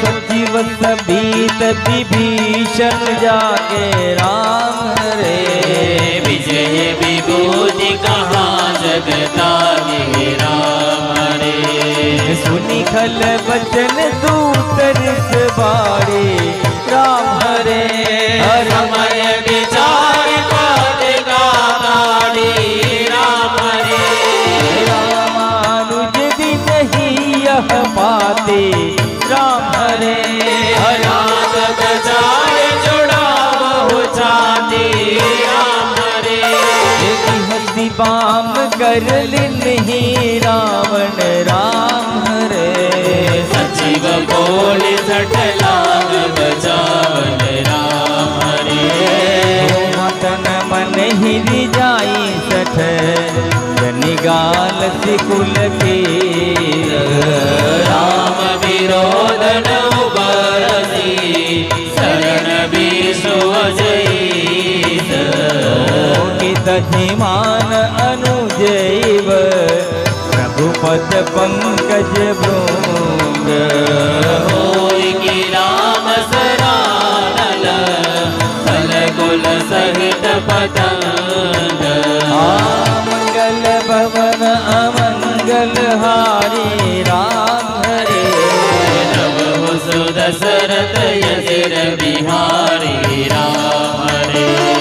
सचिव सभीत विभीषण जाके राम रे। विजय विभूति कहाँ जगता के राम रे। सुनि खल बचन दूतर बाड़े राम हरे। समय विचार पद का गाड़ी राम रे। रामानुज दिन ही यह पाते राम हरे। रात गजार जुड़ा बहु चाते राम रे। हसी बाम कर नहीं रावण राम हरे। सचिव बोले सठलाग बचावन राम रे। तन मन ही जाई सठ निगाल सिकुल के। राम विरोध न बरसी शरण विष्णु अजय। दधिमान अनुजैव प्रभुपद पंकज भृंग। होय कि राम सरानल फल कुल सहित पतंग। मंगल भवन अमंगल हारी राम हरे। नव सुदशरथ यशिर बिहारी राम हरे।